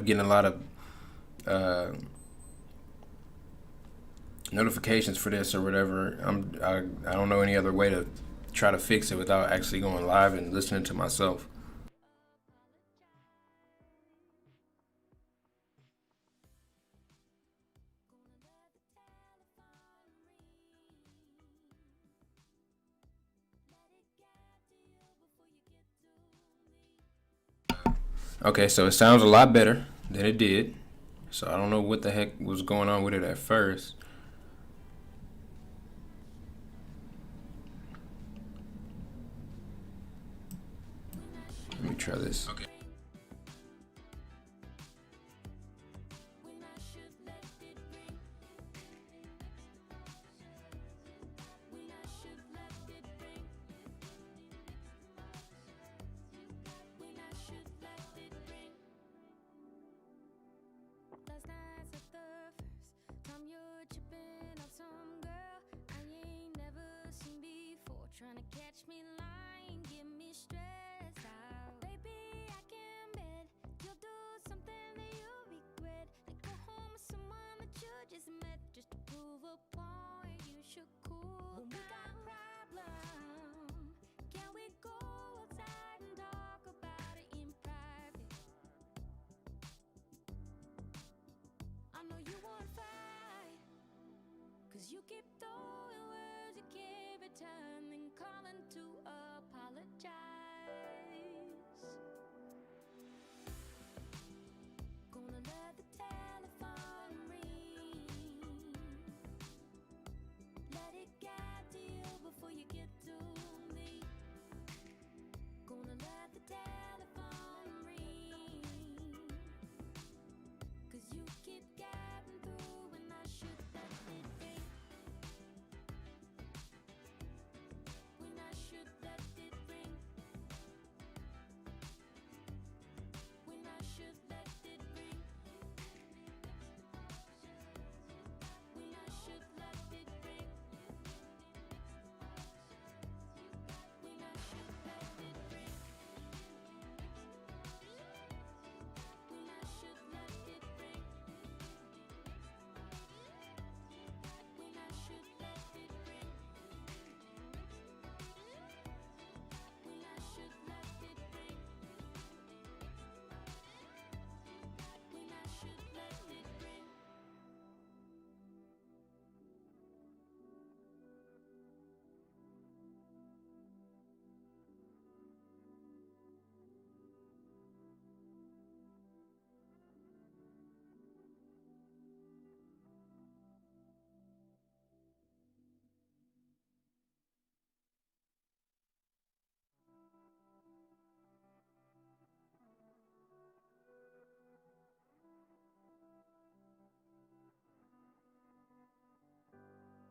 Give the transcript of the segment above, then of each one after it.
getting a lot of notifications for this or whatever. I don't know any other way to try to fix it without actually going live and listening to myself. Okay, so it sounds a lot better than it did. So I don't know what the heck was going on with it at first. Let me try this. Okay. Trying to catch me lying, get me stressed out. Baby, I can bet you'll do something that you'll regret. Like go home with someone that you just met, just to prove a point you should cool. When we got a problem, can we go outside and talk about it in private? I know you won't fight, cause you keep throwing words, you can't return, then calling to apologize. Gonna let the telephone ring. Let it get to you before you get to me. Gonna let the telephone ring. Cause you keep getting through and I should let it ring. When I should let it ring. When I should let it ring. When I should let it ring. When I should let it ring. When I should let it ring. When I should let it ring. When I should let it ring. When I should let it ring.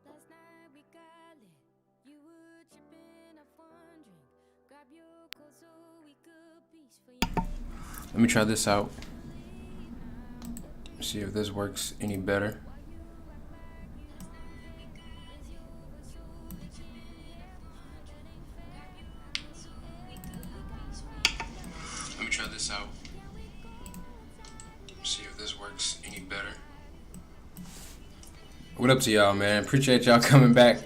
Last night we got lit. You were tripping off one drink. Grab your coat so we could peacefully. Let me try this out. See if this works any better. Let me try this out. See if this works any better. What up to y'all, man? Appreciate y'all coming back.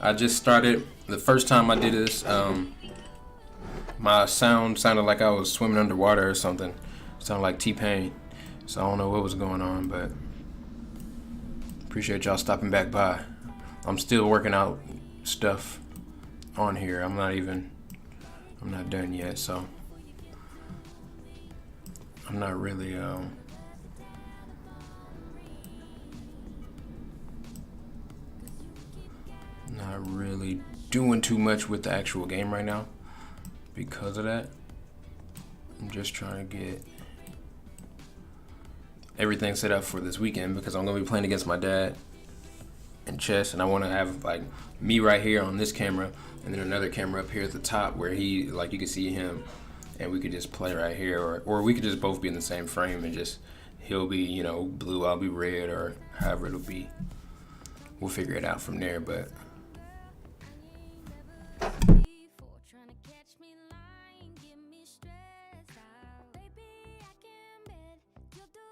I just started. The first time I did this, my sound sounded like I was swimming underwater or something. It sounded like T-Pain. So I don't know what was going on, but appreciate y'all stopping back by. I'm still working out stuff on here. I'm not done yet, so I'm not really not really doing too much with the actual game right now because of that. I'm just trying to get everything set up for this weekend because I'm gonna be playing against my dad in chess, and I want to have like me right here on this camera and then another camera up here at the top where he, like, you can see him and we could just play right here, or we could just both be in the same frame and just he'll be, you know, blue, I'll be red, or however it'll be. We'll figure it out from there, but Trying to catch me lying, get me stressed out. Baby, I can bet you'll do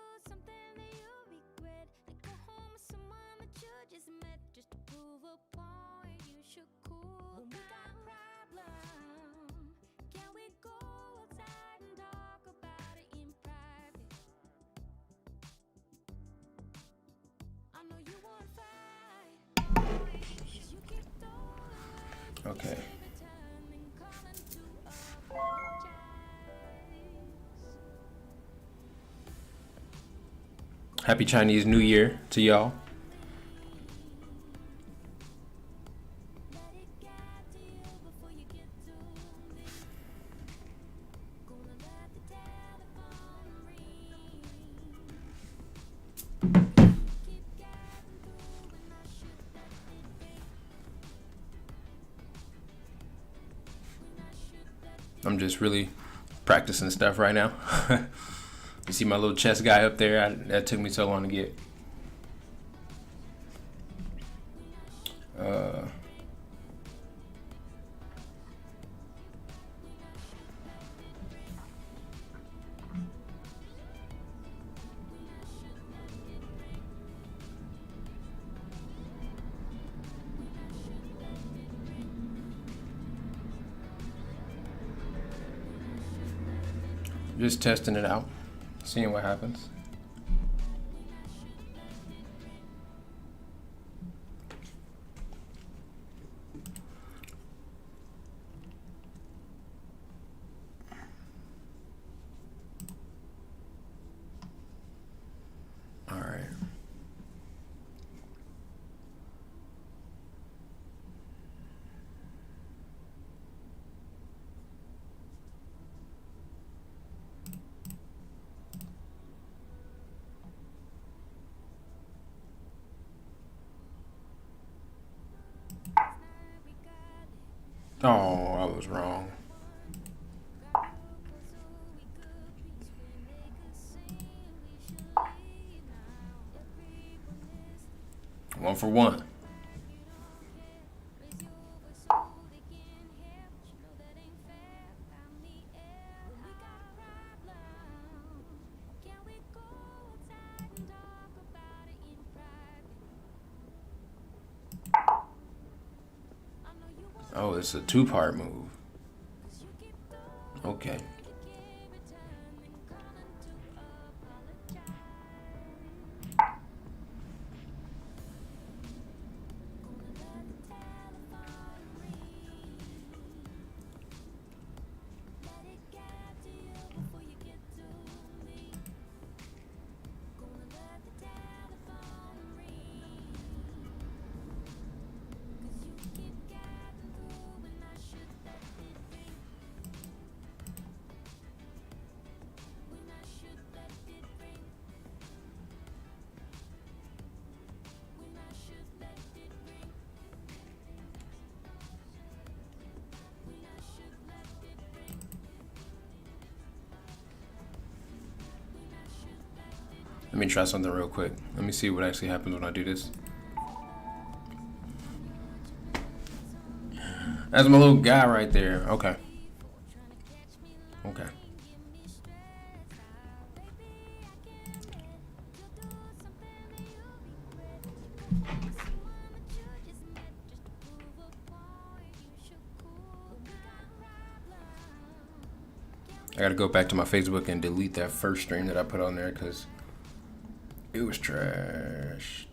Okay. Happy Chinese New Year to y'all. I'm just really practicing stuff right now. You see my little chest guy up there? That took me so long to get. Just testing it out, seeing what happens. All right. Oh, I was wrong. One for one. Oh, it's a two-part move. Okay. Let me try something real quick. Let me see what actually happens when I do this. That's my little guy right there. Okay. Okay. I gotta go back to my Facebook and delete that first stream that I put on there because it was trashed.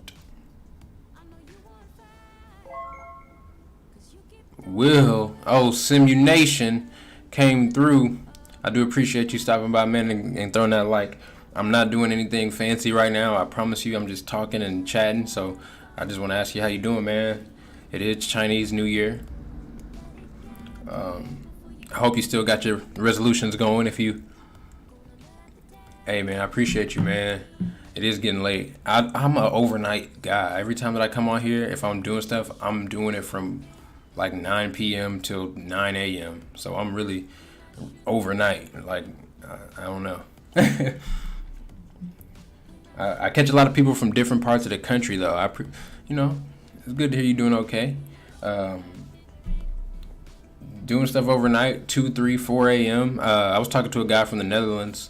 Will, oh, Simunation came through. I do appreciate you stopping by, man, and throwing that like. I'm not doing anything fancy right now. I promise you, I'm just talking and chatting. So I just want to ask you how you doing, man. It is Chinese New Year. I hope you still got your resolutions going. Hey, man, I appreciate you, man. It is getting late. I'm an overnight guy. Every time that I come on here, if I'm doing stuff, I'm doing it from like 9 p.m. till 9 a.m. So I'm really overnight. Like, I don't know. I catch a lot of people from different parts of the country, though. It's good to hear you doing okay. Doing stuff overnight, 2, 3, 4 a.m. I was talking to a guy from the Netherlands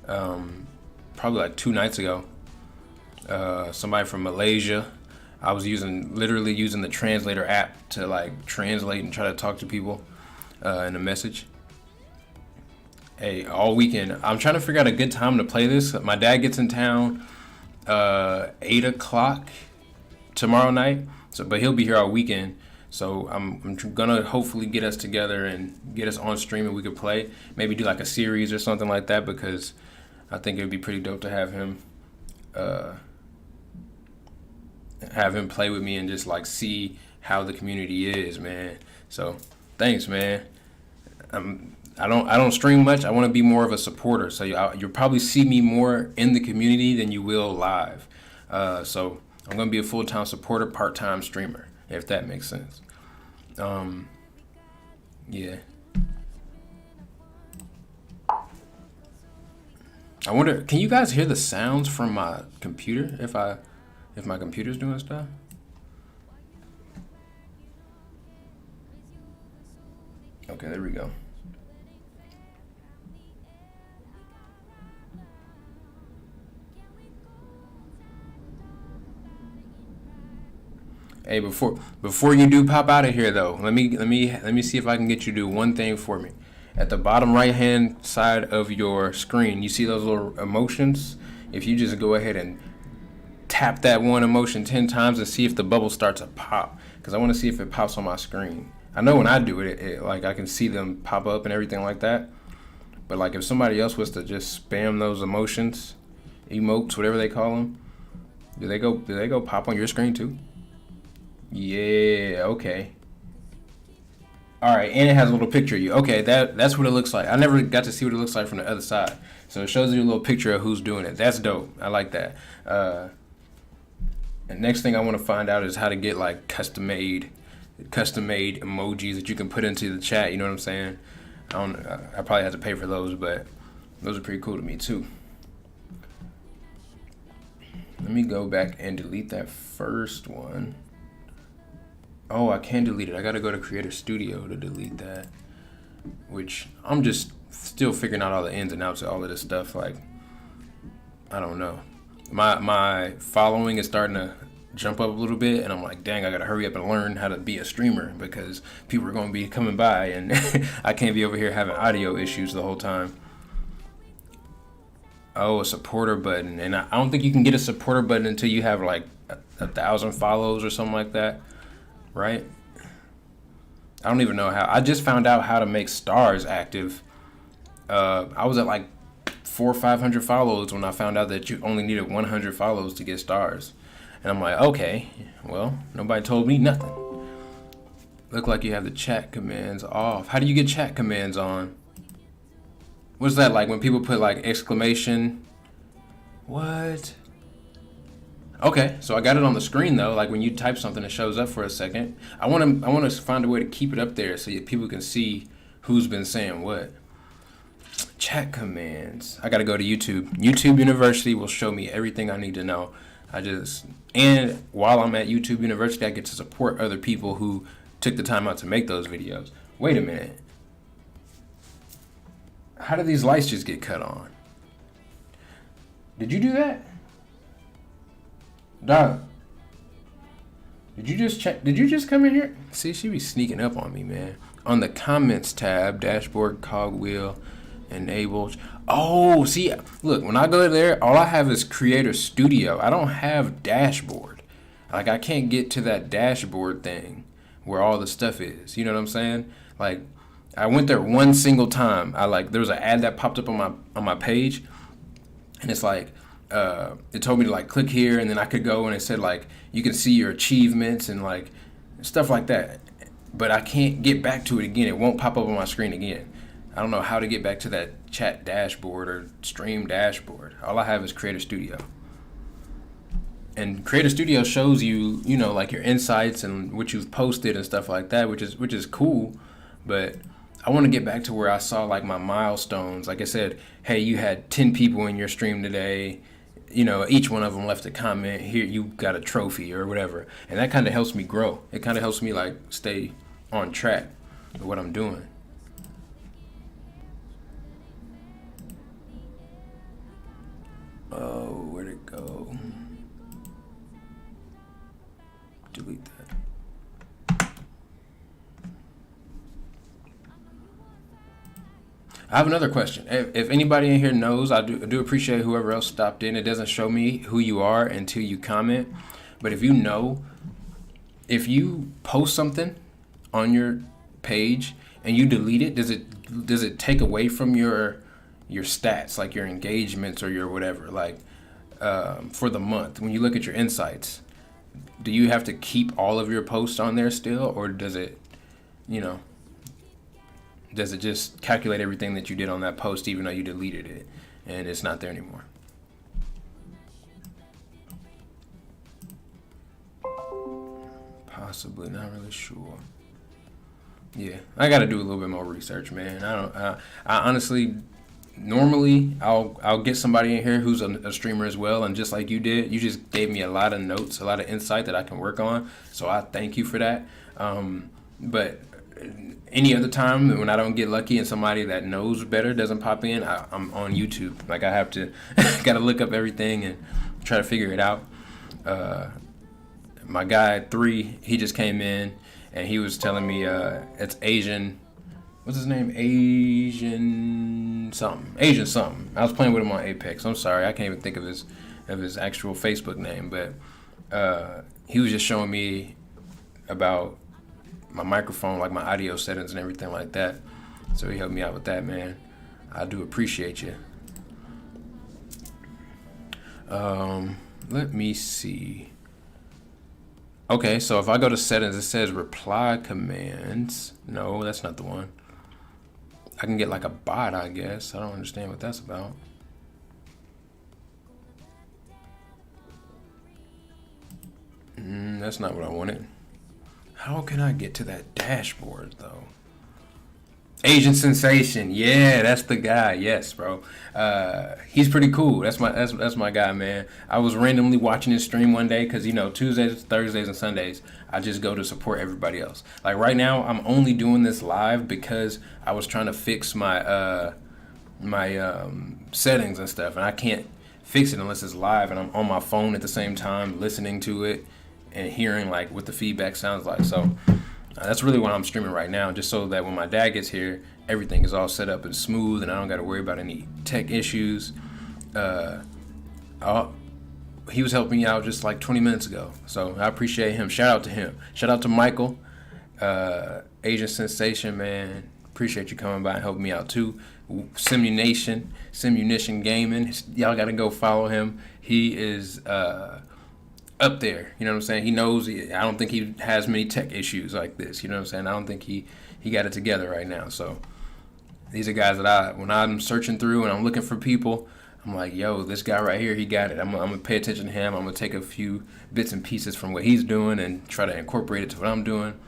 probably like 2 nights ago. Somebody from Malaysia. I was literally using the translator app to like translate and try to talk to people in a message. Hey, all weekend. I'm trying to figure out a good time to play this. My dad gets in town 8 o'clock tomorrow night, but he'll be here all weekend. So I'm gonna hopefully get us together and get us on stream and we could play. Maybe do like a series or something like that, because I think it would be pretty dope to uh, have him play with me and just like see how the community is, man. So thanks, man. I don't stream much. I want to be more of a supporter. So you'll probably see me more in the community than you will live. So I'm gonna be a full-time supporter, part-time streamer, if that makes sense. Yeah. I wonder, can you guys hear the sounds from my computer if my computer's doing stuff? Okay, there we go. Hey, before you do pop out of here though, let me see if I can get you to do one thing for me. At the bottom right hand side of your screen, you see those little emotions? If you just go ahead and tap that one emotion 10 times and see if the bubble starts to pop, because I want to see if it pops on my screen. I know when I do it, like I can see them pop up and everything like that. But like if somebody else was to just spam those emotions, emotes, whatever they call them, do they go pop on your screen too? Yeah, okay. All right, and it has a little picture of you. Okay, that's what it looks like. I never got to see what it looks like from the other side. So it shows you a little picture of who's doing it. That's dope. I like that. And next thing I want to find out is how to get like custom-made emojis that you can put into the chat. You know what I'm saying? I probably have to pay for those, but those are pretty cool to me too. Let me go back and delete that first one. Oh, I can delete it. I gotta go to Creator Studio to delete that, which I'm just still figuring out all the ins and outs of all of this stuff. Like, I don't know. My following is starting to jump up a little bit, and I'm like, dang, I gotta hurry up and learn how to be a streamer because people are gonna be coming by, and I can't be over here having audio issues the whole time. Oh, a supporter button, and I don't think you can get a supporter button until you have like 1,000 follows or something like that. Right? I don't even know how. I just found out how to make stars active. I was at like 400 or 500 follows when I found out that you only needed 100 follows to get stars. And I'm like, okay, well, nobody told me nothing. Look like you have the chat commands off. How do you get chat commands on? What's that like when people put like exclamation? What? Okay, so I got it on the screen though. Like when you type something, it shows up for a second. I want to find a way to keep it up there so that people can see who's been saying what. Chat commands. I got to go to YouTube. YouTube University will show me everything I need to know. And while I'm at YouTube University, I get to support other people who took the time out to make those videos. Wait a minute. How did these lights just get cut on? Did you do that? Dog, did you just check? Did you just come in here? See, she be sneaking up on me, man. On the comments tab, dashboard, cogwheel, enable. Oh, see, look, when I go there, all I have is Creator Studio. I don't have dashboard. Like, I can't get to that dashboard thing where all the stuff is. You know what I'm saying? Like, I went there one single time. There was an ad that popped up on my page, and it's like, it told me to like click here, and then I could go and it said like you can see your achievements and like stuff like that, but I can't get back to it again. It won't pop up on my screen again. I don't know how to get back to that chat dashboard or stream dashboard. All I have is Creator Studio, and Creator Studio shows you, you know, like your insights and what you've posted and stuff like that, which is cool. But I want to get back to where I saw like my milestones. Like I said, hey, you had 10 people in your stream today. You know, each one of them left a comment. Here, you got a trophy or whatever. And that kind of helps me grow. It kind of helps me like stay on track with what I'm doing. Oh, where'd it go? Delete that. I have another question. If anybody in here knows, I do appreciate whoever else stopped in. It doesn't show me who you are until you comment. But if you know if you post something on your page and you delete it, does it take away from your stats, like your engagements or your whatever, like for the month? When you look at your insights, do you have to keep all of your posts on there still, or does it, you know, does it just calculate everything that you did on that post even though you deleted it and it's not there anymore? Possibly, not really sure. Yeah, I got to do a little bit more research, man. I honestly, normally I'll get somebody in here who's a streamer as well, and just like you did, you just gave me a lot of notes, a lot of insight that I can work on. So I thank you for that. But any other time when I don't get lucky and somebody that knows better doesn't pop in, I'm on YouTube. Like, I have to got to look up everything and try to figure it out. My guy 3, he just came in and he was telling me it's Asian. What's his name? Asian something. I was playing with him on Apex. I'm sorry, I can't even think of his actual Facebook name, but he was just showing me about my microphone, like my audio settings and everything like that. So he helped me out with that, man. I do appreciate you. Let me see. Okay, so if I go to settings, it says reply commands. No, that's not the one. I can get like a bot, I guess. I don't understand what that's about. That's not what I wanted. How can I get to that dashboard though? Asian Sensation, yeah, that's the guy. Yes, bro. He's pretty cool. That's my guy, man. I was randomly watching his stream one day because, you know, Tuesdays, Thursdays, and Sundays I just go to support everybody else. Like right now, I'm only doing this live because I was trying to fix my settings and stuff, and I can't fix it unless it's live and I'm on my phone at the same time listening to it and hearing like what the feedback sounds like. So that's really what I'm streaming right now, just so that when my dad gets here, everything is all set up and smooth, and I don't got to worry about any tech issues. He was helping me out just like 20 minutes ago, so I appreciate him. Shout out to him. Shout out to Michael, Asian Sensation, man. Appreciate you coming by and helping me out too. Simunition Gaming. Y'all got to go follow him. He is up there, you know what I'm saying? He knows, I don't think he has many tech issues like this, you know what I'm saying? I don't think he got it together right now. So these are guys that when I'm searching through and I'm looking for people, I'm like, yo, this guy right here, he got it. I'm going to pay attention to him. I'm going to take a few bits and pieces from what he's doing and try to incorporate it to what I'm doing.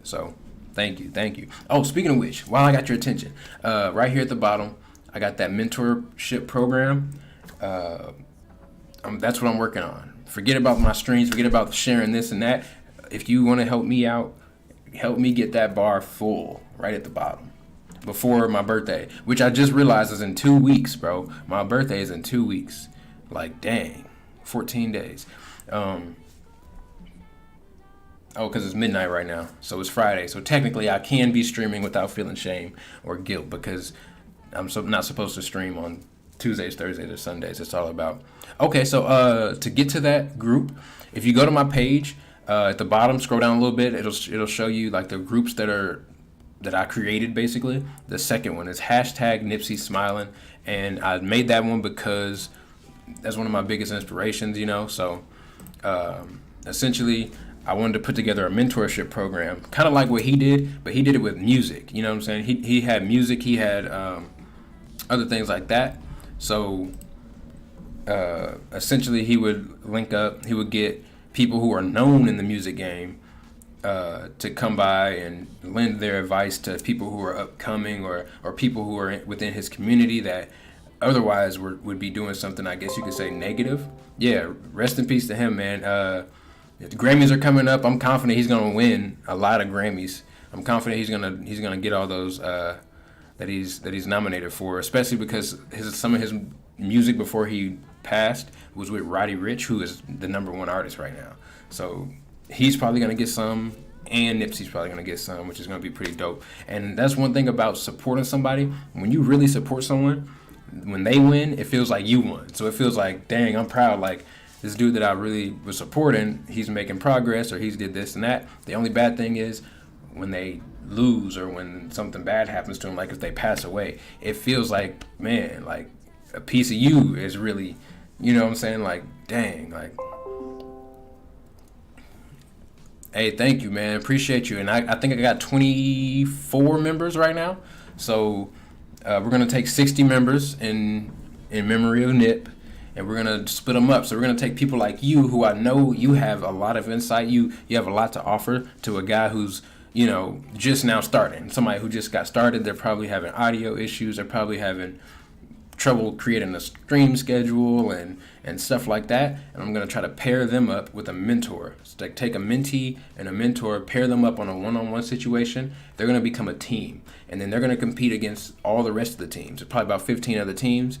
So thank you. Oh, speaking of which, while I got your attention, right here at the bottom, I got that mentorship program. That's what I'm working on. Forget about my streams, forget about sharing this and that. If you want to help me out, help me get that bar full right at the bottom before my birthday, which I just realized is in 2 weeks, bro. My birthday is in 2 weeks. Like, dang, 14 days. Because it's midnight right now, so it's Friday. So technically I can be streaming without feeling shame or guilt because I'm not supposed to stream on Tuesdays, Thursdays, or Sundays. It's all about. Okay, so to get to that group, if you go to my page at the bottom, scroll down a little bit, it'll show you like the groups that I created. Basically, the second one is #Nipsey Smiling, and I made that one because that's one of my biggest inspirations. You know, so essentially, I wanted to put together a mentorship program, kind of like what he did, but he did it with music. You know what I'm saying? He had music, he had other things like that. So essentially, he would link up. He would get people who are known in the music game to come by and lend their advice to people who are upcoming or people who are within his community that otherwise would be doing something, I guess you could say, negative. Yeah, rest in peace to him, man. The Grammys are coming up. I'm confident he's gonna win a lot of Grammys. I'm confident he's gonna get all those that he's nominated for, especially because some of his music before he passed was with Roddy Ricch, who is the #1 artist right now. So he's probably gonna get some, and Nipsey's probably gonna get some, which is gonna be pretty dope. And that's one thing about supporting somebody. When you really support someone, when they win, it feels like you won. So it feels like, dang, I'm proud. Like, this dude that I really was supporting, he's making progress or he's did this and that. The only bad thing is when they lose or when something bad happens to them, like if they pass away, it feels like, man, like a piece of you is really, you know what I'm saying? Like, dang, like, hey, thank you, man. Appreciate you. And I think I got 24 members right now. So we're going to take 60 members in memory of Nip, and we're going to split them up. So we're going to take people like you, who I know you have a lot of insight. You have a lot to offer to a guy who's, you know, just now starting. Somebody who just got started. They're probably having audio issues. They're probably having trouble creating a stream schedule and stuff like that. And I'm going to try to pair them up with a mentor. So like take a mentee and a mentor, pair them up on a one-on-one situation. They're going to become a team. And then they're going to compete against all the rest of the teams. There's probably about 15 other teams.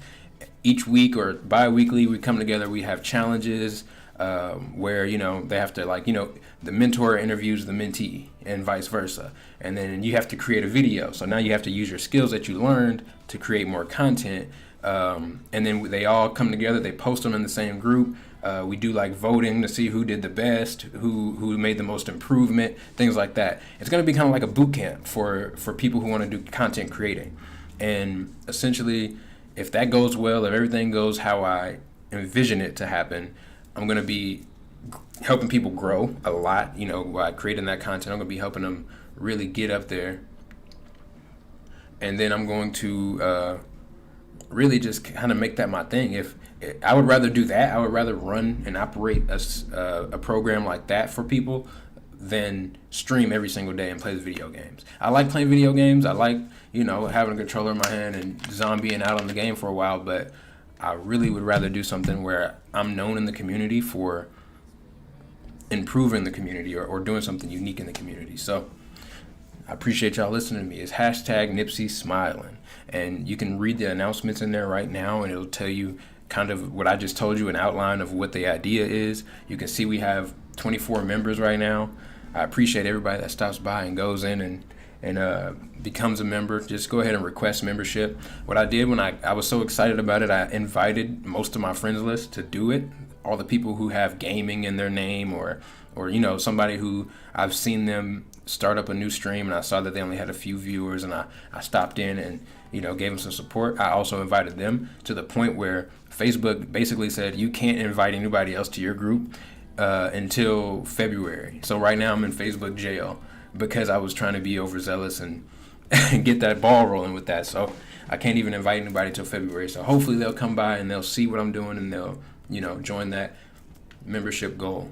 Each week or bi-weekly, we come together. We have challenges where, you know, they have to, like, you know, the mentor interviews the mentee and vice versa. And then you have to create a video. So now you have to use your skills that you learned to create more content. And then they all come together. They post them in the same group. We do like voting to see who did the best, who made the most improvement, things like that. It's going to be kind of like a boot camp for people who want to do content creating. And essentially, if that goes well, if everything goes how I envision it to happen, I'm going to be helping people grow a lot, you know, by creating that content. I'm going to be helping them really get up there. And then I'm going to really just kind of make that my thing. If I would rather do that, I would rather run and operate a program like that for people than stream every single day and play the video games. I like playing video games. I like, you know, having a controller in my hand and zombieing out on the game for a while, but I really would rather do something where I'm known in the community for improving the community or doing something unique in the community. So I appreciate y'all listening to me. It's hashtag Nipsey Smiling. And you can read the announcements in there right now, and it'll tell you kind of what I just told you, an outline of what the idea is. You can see we have 24 members right now. I appreciate everybody that stops by and goes in and becomes a member. Just go ahead and request membership. What I did when I was so excited about it, I invited most of my friends list to do it. All the people who have gaming in their name or you know, somebody who I've seen them start up a new stream and I saw that they only had a few viewers, and I stopped in and, you know, gave them some support. I also invited them, to the point where Facebook basically said you can't invite anybody else to your group until February. So right now I'm in Facebook jail because I was trying to be overzealous and get that ball rolling with that. So I can't even invite anybody till February. So hopefully they'll come by and they'll see what I'm doing and they'll, you know, join that membership goal.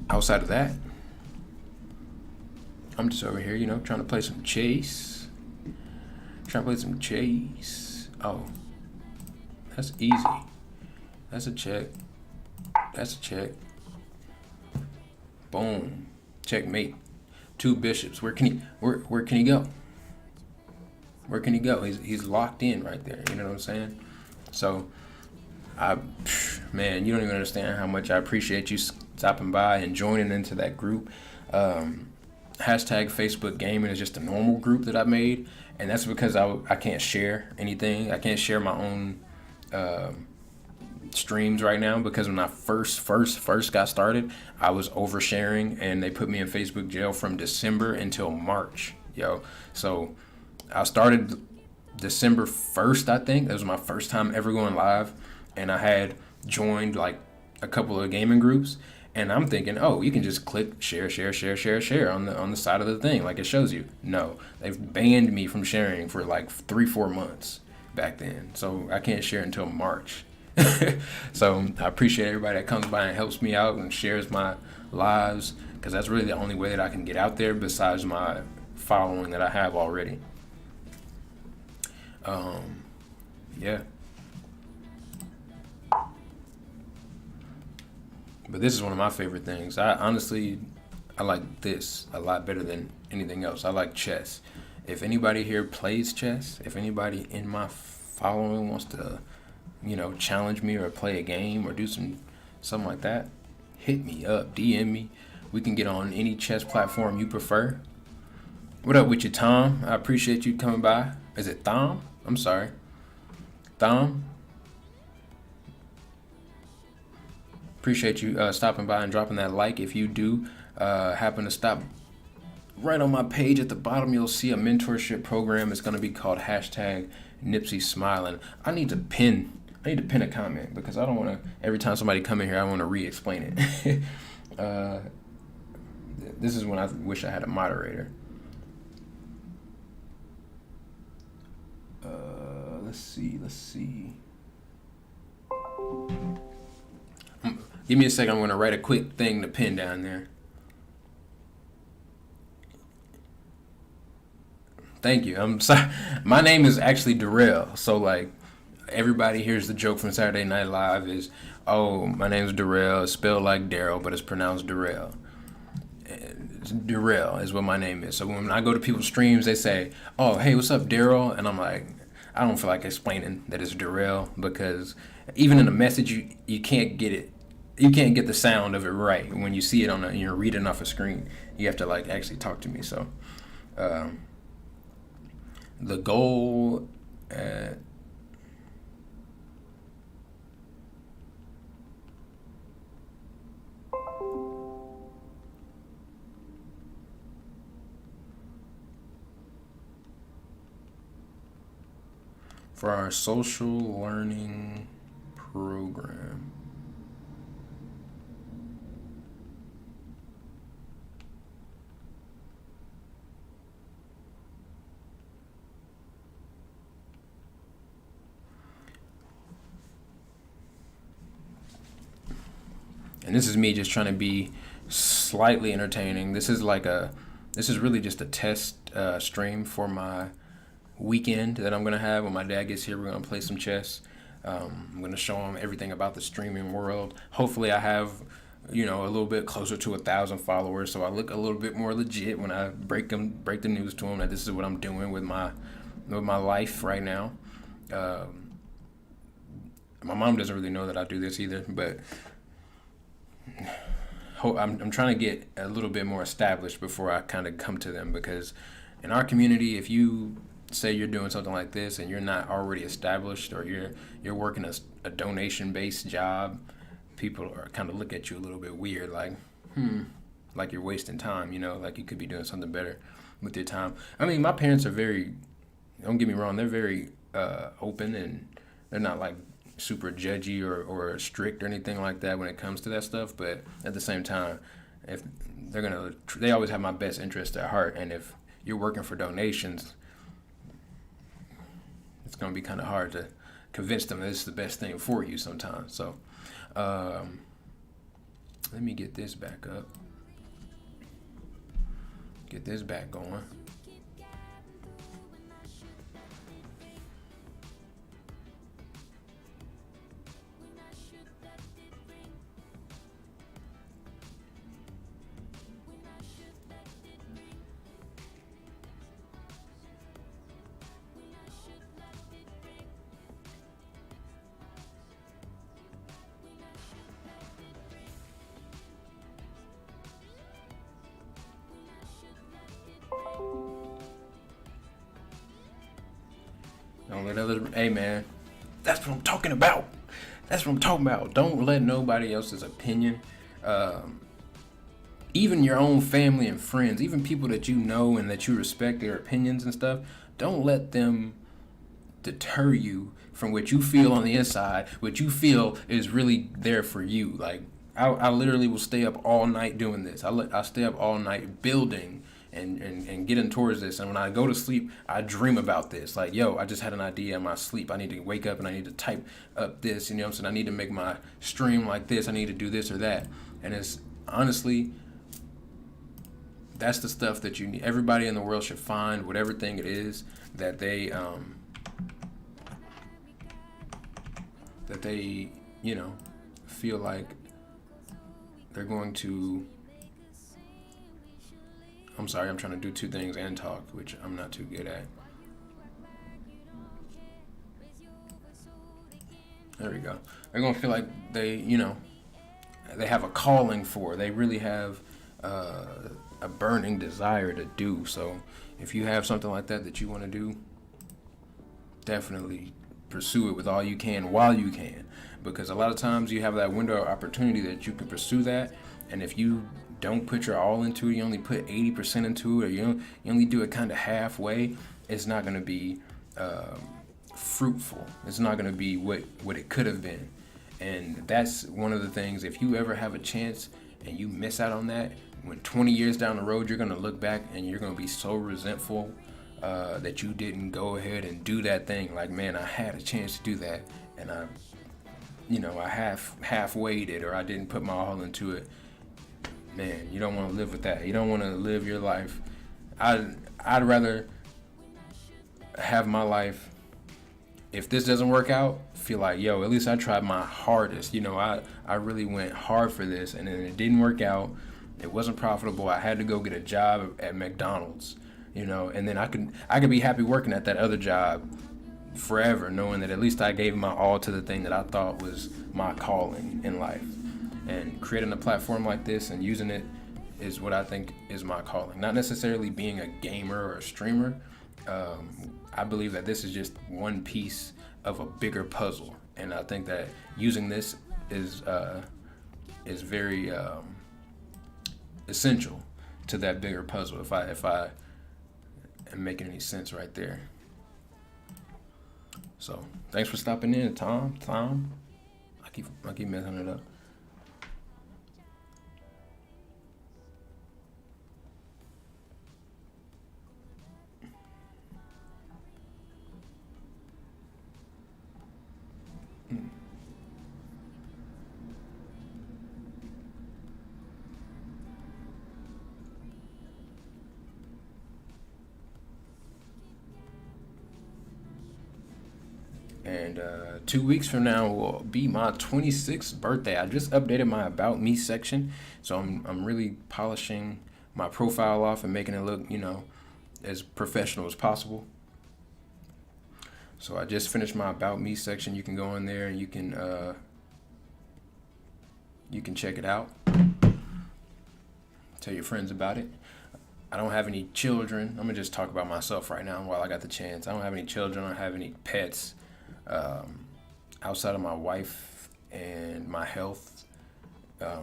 Outside of that, I'm just over here, you know, trying to play some chase. Oh, that's easy. That's a check. Boom. Checkmate. 2 bishops. Where can he go? Where can he go? He's locked in right there. You know what I'm saying? So, man, you don't even understand how much I appreciate you stopping by and joining into that group. Hashtag Facebook Gaming is just a normal group that I made, and that's because I can't share anything. I can't share my own streams right now, because when I first got started, I was oversharing, and they put me in Facebook jail from December until March, So I started December 1st, I think. That was my first time ever going live, and I had joined like a couple of gaming groups. And I'm thinking, oh, you can just click share on the side of the thing, like it shows you. No, they've banned me from sharing for like 3-4 months back then. So I can't share until March. So I appreciate everybody that comes by and helps me out and shares my lives, because that's really the only way that I can get out there besides my following that I have already. Yeah. But this is one of my favorite things. I like this a lot better than anything else. I like chess. If anybody here plays chess, if anybody in my following wants to, challenge me or play a game or do something like that, hit me up, DM me. We can get on any chess platform you prefer. What up with you, Tom? I appreciate you coming by. Is it Thom? I'm sorry. Thom? Appreciate you stopping by and dropping that like. If you do happen to stop right on my page at the bottom, you'll see a mentorship program. It's going to be called hashtag Nipsey Smiling. I need to pin a comment because I don't want to, every time somebody come in here, I want to re-explain it. This is when I wish I had a moderator. Let's see. Give me a second. I'm going to write a quick thing to pin down there. Thank you. I'm sorry. My name is actually Darrell. So like everybody hears the joke from Saturday Night Live is, oh, my name's Darrell. It's spelled like Daryl, but it's pronounced Darrell. Darrell is what my name is. So when I go to people's streams, they say, oh, hey, what's up, Daryl? And I'm like, I don't feel like explaining that it's Darrell because even in a message, you can't get it. You can't get the sound of it right when you see it on you're reading off a screen. You have to like actually talk to me. So the goal for our social learning program. And this is me just trying to be slightly entertaining. This is really just a test stream for my weekend that I'm gonna have when my dad gets here. We're gonna play some chess. I'm gonna show him everything about the streaming world. Hopefully, I have a little bit closer to 1,000 followers, so I look a little bit more legit when I break the news to him that this is what I'm doing with my life right now. My mom doesn't really know that I do this either, but I'm trying to get a little bit more established before I kind of come to them, because in our community, if you say you're doing something like this and you're not already established, or you're working a donation-based job, people are kind of look at you a little bit weird, like you're wasting time, like you could be doing something better with your time. I mean, my parents are don't get me wrong, they're very open, and they're not like super judgy or strict or anything like that when it comes to that stuff. But at the same time, if they always have my best interest at heart. And if you're working for donations, it's going to be kind of hard to convince them that it's the best thing for you sometimes. So let me get this back up. Get this back going. Hey man, that's what I'm talking about. Don't let nobody else's opinion, even your own family and friends, even people that you know and that you respect their opinions and stuff, don't let them deter you from what you feel on the inside, what you feel is really there for you. Like I literally will stay up all night doing this. I stay up all night building and getting towards this. And when I go to sleep, I dream about this. Like, yo, I just had an idea in my sleep. I need to wake up and I need to type up this. You know what I'm saying? I need to make my stream like this. I need to do this or that. And it's honestly, that's the stuff that you need. Everybody in the world should find whatever thing it is that they feel like they're going to. I'm sorry, I'm trying to do two things and talk, which I'm not too good at. There we go. They're going to feel like they have a calling for. They really have a burning desire to do. So if you have something like that you want to do, definitely pursue it with all you can while you can. because a lot of times you have that window of opportunity that you can pursue that, and if you don't put your all into it, you only put 80% into it, or you only do it kind of halfway, it's not going to be fruitful. It's not going to be what it could have been. And that's one of the things, if you ever have a chance and you miss out on that, when 20 years down the road, you're going to look back and you're going to be so resentful that you didn't go ahead and do that thing. Like, man, I had a chance to do that, and I half-weighed it, or I didn't put my all into it. Man, you don't want to live with that. You don't want to live your life. I'd rather have my life, if this doesn't work out, feel like, yo, at least I tried my hardest. I really went hard for this, and then it didn't work out. It wasn't profitable. I had to go get a job at McDonald's, and then I could be happy working at that other job forever, knowing that at least I gave my all to the thing that I thought was my calling in life. And creating a platform like this and using it is what I think is my calling. Not necessarily being a gamer or a streamer. I believe that this is just one piece of a bigger puzzle, and I think that using this is very essential to that bigger puzzle. If I am making any sense right there. So thanks for stopping in, Tom. I keep messing it up. And 2 weeks from now will be my 26th birthday. I just updated my About Me section, so I'm really polishing my profile off and making it look, as professional as possible. So I just finished my About Me section. You can go in there and you can check it out. Tell your friends about it. I don't have any children. I'm gonna just talk about myself right now while I got the chance. I don't have any children. I don't have any pets. Outside of my wife and my health, I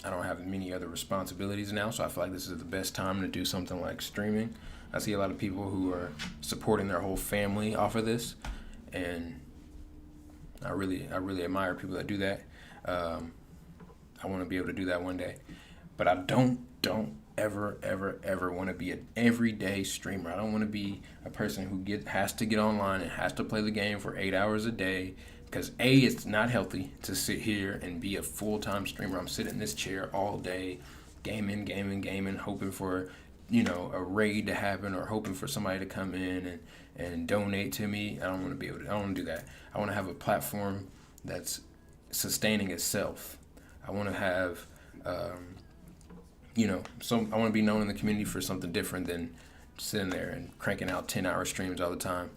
don't have many other responsibilities now, so I feel like this is the best time to do something like streaming. I see a lot of people who are supporting their whole family off of this, and I really admire people that do that. I want to be able to do that one day, but I don't ever want to be an everyday streamer. I don't want to be a person who has to get online and has to play the game for 8 hours a day, because it's not healthy to sit here and be a full-time streamer. I'm sitting in this chair all day, gaming, hoping for a raid to happen, or hoping for somebody to come in and donate to me. I don't want to do that. I want to have a platform that's sustaining itself. I want to have I want to be known in the community for something different than sitting there and cranking out 10-hour streams all the time.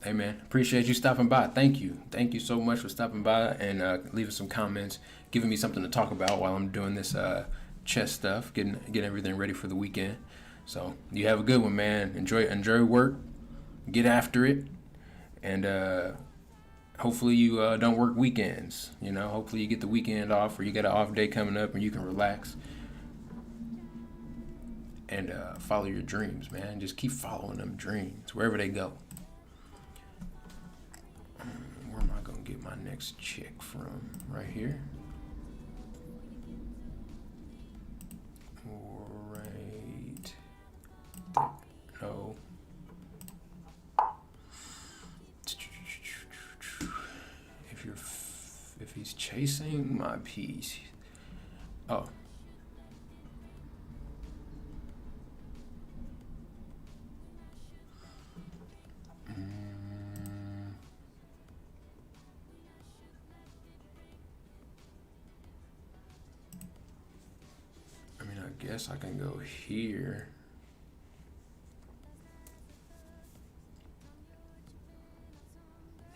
Hey man, appreciate you stopping by. Thank you so much for stopping by and leaving some comments, giving me something to talk about while I'm doing this chess stuff, getting everything ready for the weekend. So you have a good one, man. Enjoy work, get after it, and hopefully you don't work weekends. Hopefully you get the weekend off, or you got an off day coming up and you can relax and follow your dreams, man. Just keep following them dreams wherever they go. Where am I gonna get my next check from? Right here. Right. No. If he's chasing my piece. Oh. I guess I can go here.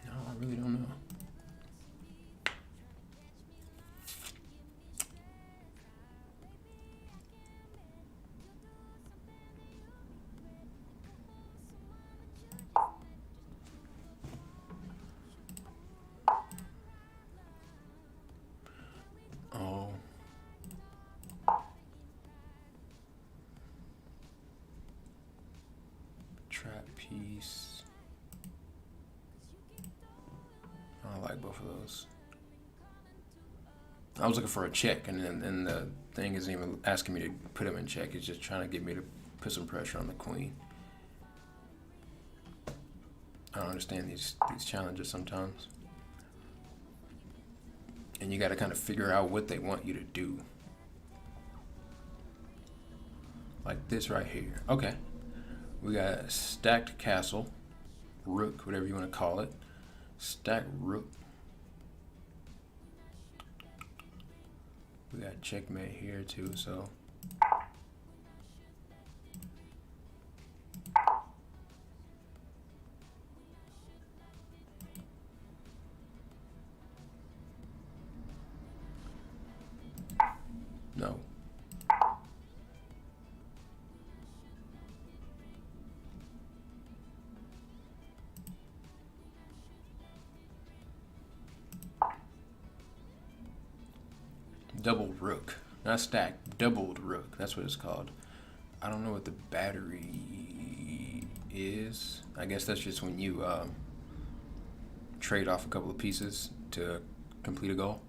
No, I really don't know. trap piece. I like both of those. I was looking for a check, and then the thing isn't even asking me to put him in check. It's just trying to get me to put some pressure on the queen. I don't understand these challenges sometimes. And you got to kind of figure out what they want you to do. Like this right here. Okay. We got stacked castle, rook, whatever you want to call it. Stacked rook. We got checkmate here too, so. No. Double rook. Not stack, doubled rook. That's what it's called. I don't know what the battery is. I guess that's just when you trade off a couple of pieces to complete a goal.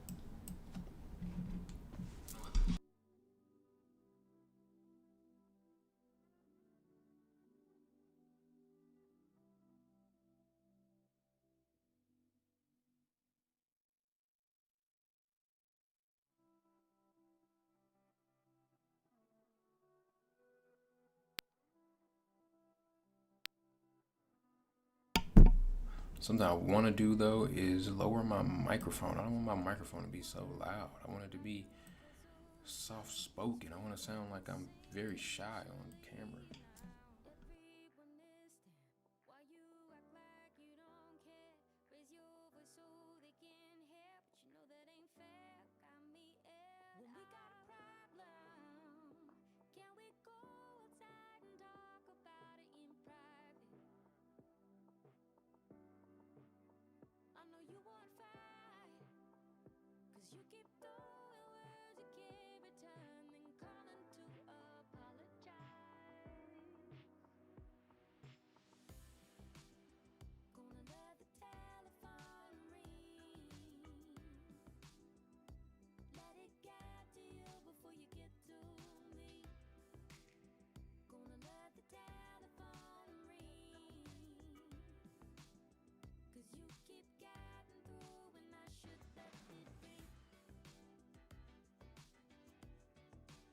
Something I want to do though is lower my microphone. I don't want my microphone to be so loud. I want it to be soft spoken. I want to sound like I'm very shy on camera. You keep throwing words you can't return, then calling to apologize. Gonna let the telephone ring. Let it get to you before you get to me. Gonna let the telephone ring. 'Cause you keep getting through when I should let it ring.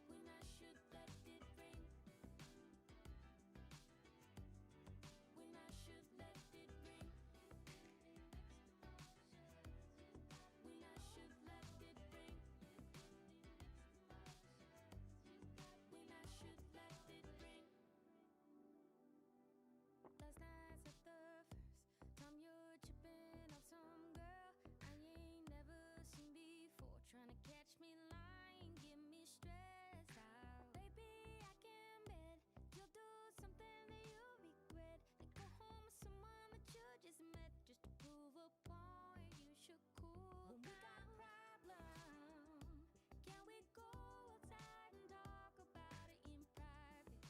When I should let it ring. When I should let it ring. When I should let it ring. When I should let it ring. Last night's not the first time you're tripping on some girl I ain't never seen before, trying to catch me lying, get me stressed out. Baby, I can bet you'll do something that you regret, like go home with someone that you just met, just to prove a point you should cool. When we got a problem, can we go outside and talk about it in private?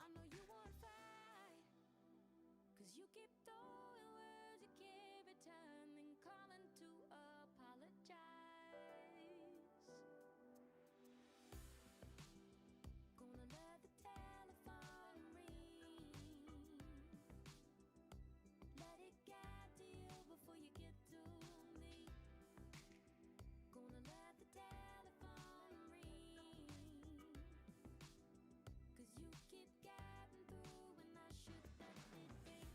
I know you won't fight, 'cause you keep throwing words you can't return, then calling to apologize. Gonna let the telephone ring. Let it get to you before you get to me. Gonna let the telephone ring. 'Cause you keep getting through when I should let it ring.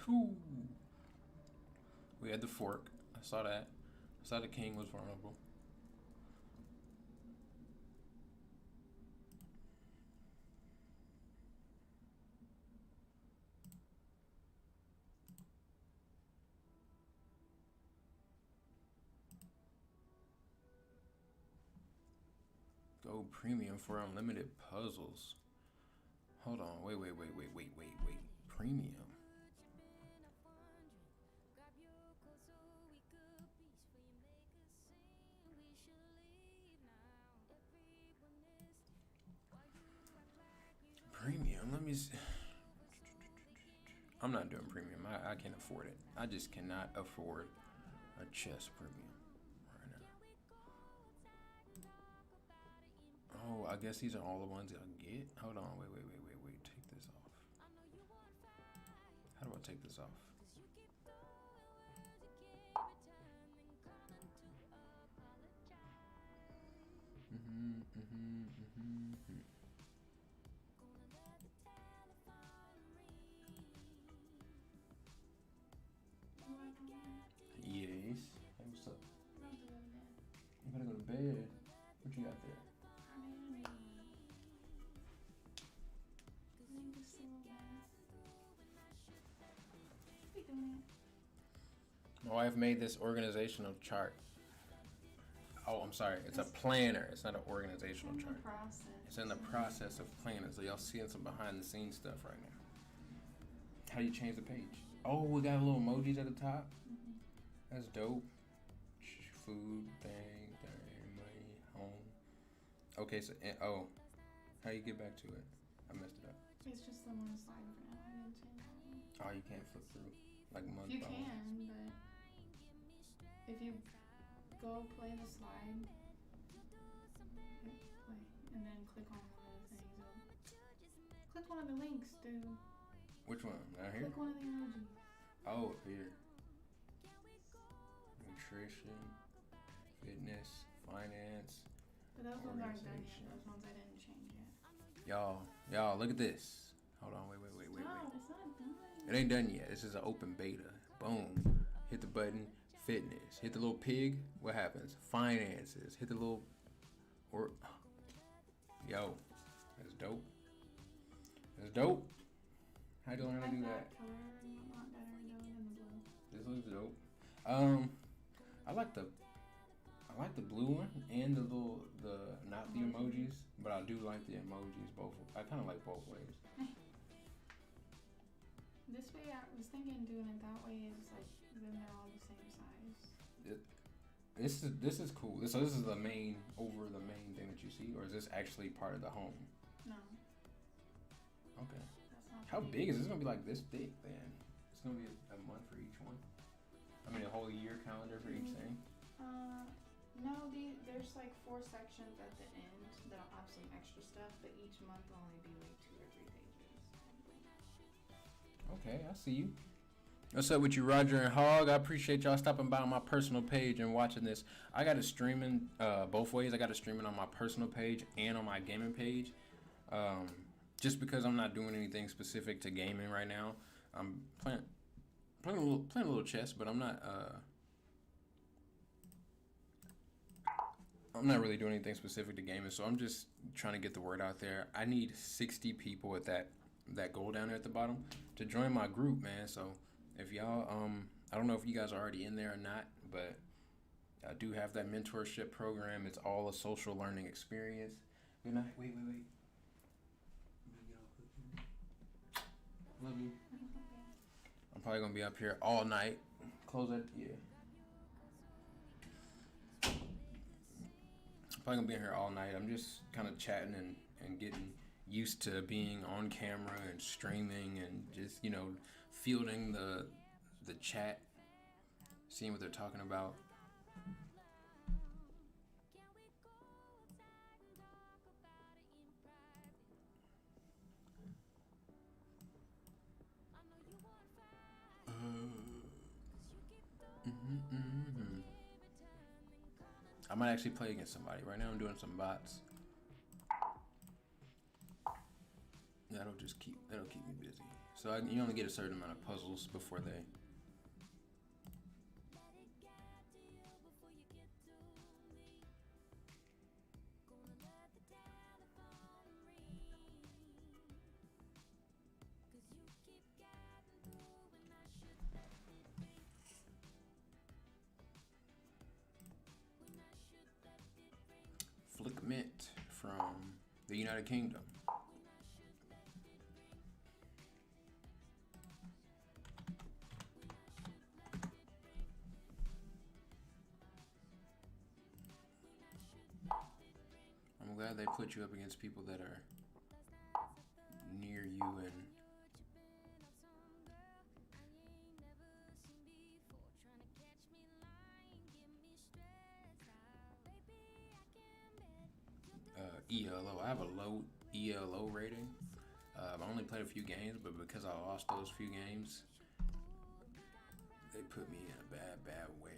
Ooh. We had the fork. I saw that. I saw the king was vulnerable. Go premium for unlimited puzzles. Hold on. Wait. Premium. Premium. Let me see. I'm not doing premium. I can't afford it. I just cannot afford a chess premium right now. Oh, I guess these are all the ones I'll get. Hold on. Wait. Take this off. How do I take this off? Yes. Hey, what's up? You gotta go to bed. What you got there? My wife made this organizational chart. Oh, I'm sorry. It's a planner. It's not an organizational chart. It's in the process of planning. So y'all seeing some behind the scenes stuff right now. How do you change the page? Oh, we got little emojis at the top. That's dope. Food, thing, money, home. Okay, so how you get back to it? I messed it up. It's just the one slide for now. I didn't change that one. Oh, you can't flip through like month You by month. can, but if you go play the slide, hit play, and then click on one of the things. Click one of the links, dude. Which one? Down here? Click one of the emojis. Oh, up here. Nutrition, fitness, finance. But those ones aren't done Organization. yet. Those ones I didn't change yet. Y'all, look at this. Hold on, wait. No, it's not done. It ain't done yet. This is an open beta. Boom. Hit the button. Fitness. Hit the little pig. What happens? Finances. Hit the little. Yo, that's dope. That's dope. How do you learn how to do that? Color a lot better than the blue. This looks dope. I like the blue one and the not the emojis, but I do like the emojis both. I kind of like both ways. This way, I was thinking doing it that way is like then they're all the same size. This is cool. So this is the main thing that you see, or is this actually part of the home? No, Okay. that's not. How big is this? Gonna be like this thick then? It's gonna be a month for each one. I mean, a whole year calendar for each thing. No, there's like 4 sections at the end that'll have some extra stuff, but each month will only be like 2 or 3 pages. Okay, I see you. What's up with you, Roger and Hog? I appreciate y'all stopping by on my personal page and watching this. I got it streaming both ways. I got it streaming on my personal page and on my gaming page. Just because I'm not doing anything specific to gaming right now. I'm playing a little chess, but I'm not really doing anything specific to gaming. So I'm just trying to get the word out there. I need 60 people at that goal down there at the bottom to join my group, man. So if y'all I don't know if you guys are already in there or not, but I do have that mentorship program. It's all a social learning experience. Good night. Wait. Love you. I'm probably gonna be up here all night. Close that, yeah. I'm probably gonna be in here all night. I'm just kind of chatting and getting used to being on camera and streaming and just, fielding the chat, seeing what they're talking about. I might actually play against somebody. Right now I'm doing some bots. that'll keep me busy. So you only get a certain amount of puzzles before they. Flickmint from the United Kingdom. I'm glad they put you up against people that are near you and ELO. I have a low ELO rating. I only played a few games, but because I lost those few games, they put me in a bad way.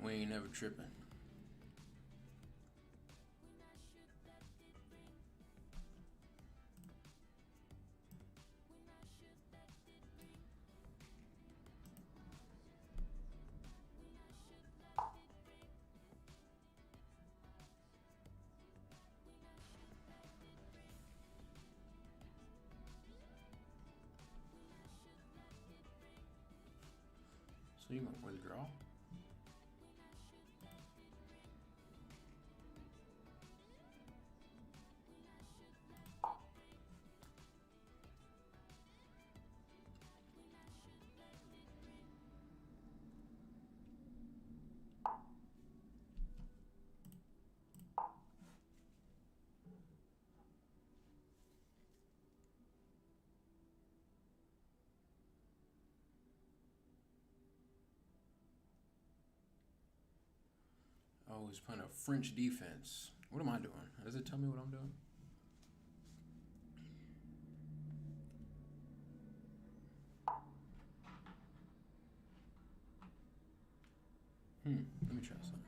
We ain't never tripping. So you might withdraw. Oh, he's playing a French defense. What am I doing? Does it tell me what I'm doing? Let me try something.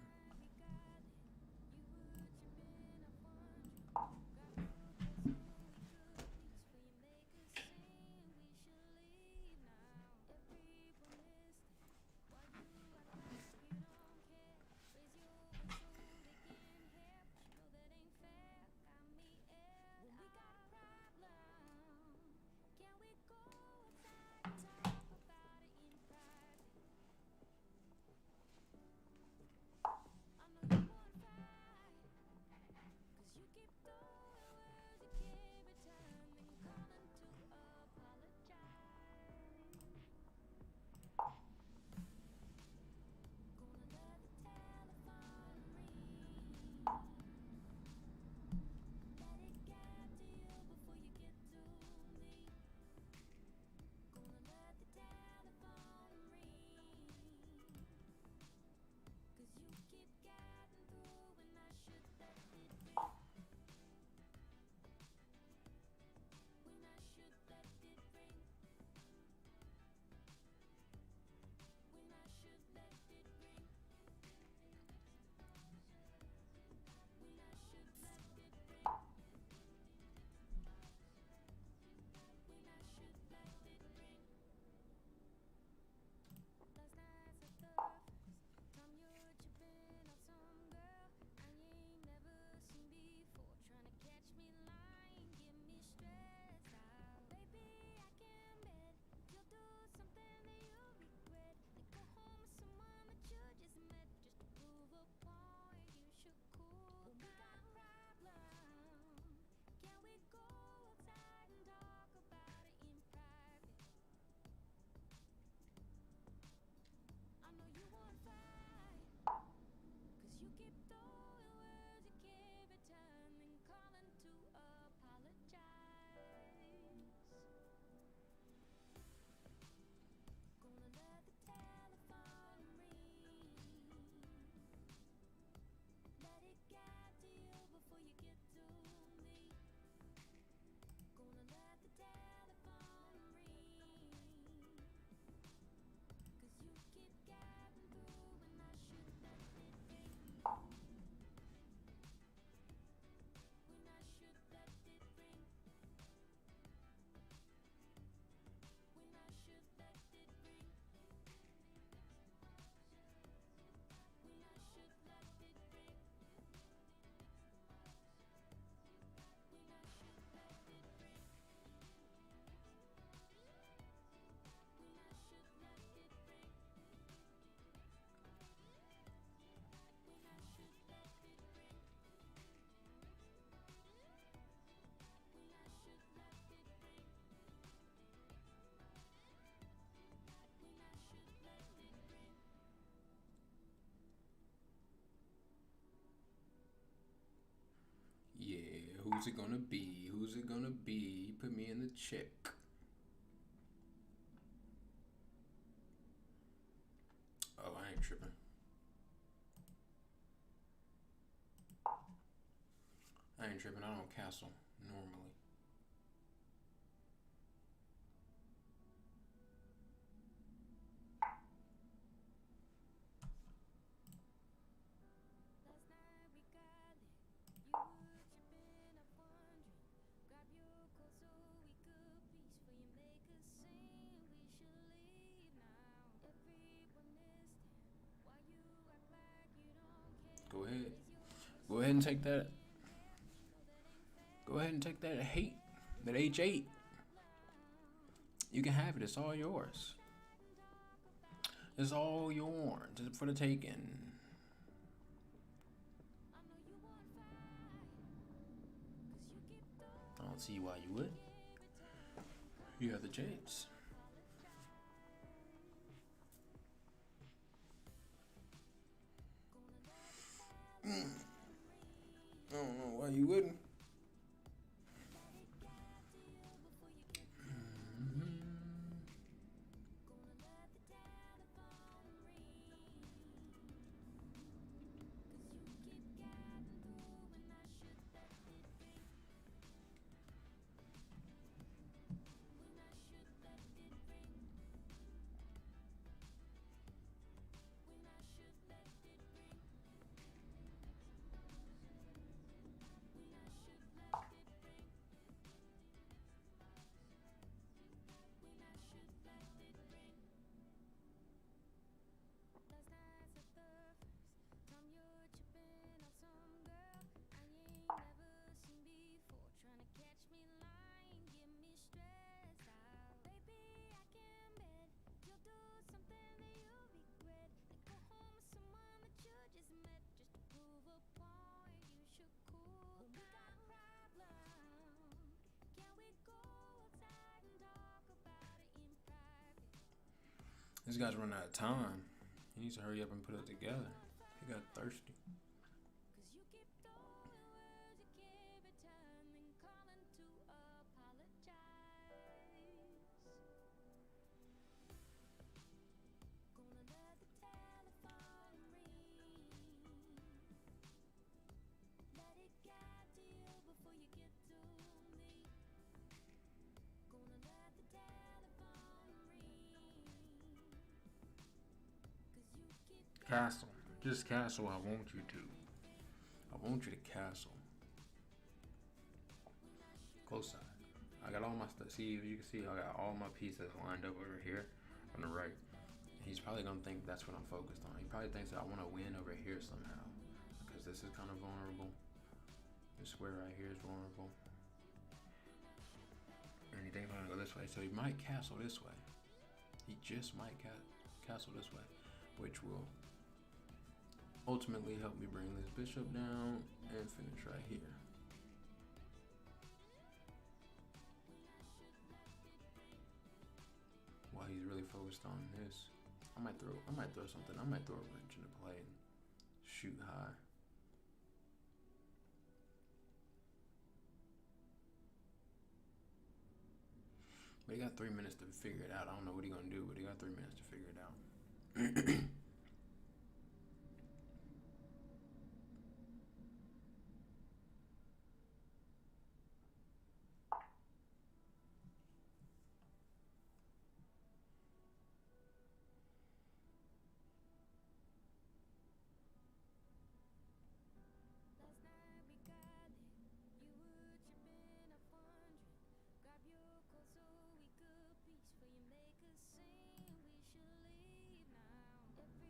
Who's it gonna be? Who's it gonna be? Put me in the check. Oh, I ain't tripping. I ain't tripping. I don't castle normally. Last night we got lit. You were tripping up wondering. Grab your coat so we could peacefully make a scene. We should leave now. Everyone is there. Why you act like you don't care? Go ahead. Go ahead and take that. Go ahead and take that hate. That H8. You can have it. It's all yours. It's all yours. It's for the taking. I know you want fight. 'Cause you keep I don't see why you would. You have the chance. I don't know why you wouldn't. Last night's not the first time you're tripping on some girl I ain't never seen before. Trying to catch me lying, get me stressed out. Baby, I can bet you'll do something that you'll regret. Like go home with someone that you just met just to prove a point. You should cool down. We got a problem. Can we go outside and talk about it in private? This guy's running out of time. He needs to hurry up and put it together. He got thirsty. 'Cause you keep throwing words, you keep returning, calling to apologize. Gonna let the telephone ring. Let it get to you before you get to me. Gonna let the telephone ring. 'Cause you keep Castle. Just castle. I want you to. I want you to castle. Close side. I got all my stuff. See, you can see I got all my pieces lined up over here on the right. He's probably gonna think that's what I'm focused on. He probably thinks that I want to win over here somehow, because this is kind of vulnerable. This square right here is vulnerable, and he thinks I'm gonna go this way. So he might castle this way. He just might castle this way, which will ultimately help me bring this bishop down and finish right here. While he's really focused on this, I might throw something. I might throw a wrench into play and shoot high. But he got 3 minutes to figure it out. I don't know what he's gonna do, but he got 3 minutes to figure it out. Last night we got lit. You were tripping up wondering. Grab your coat so we could peacefully make a scene. We should leave now.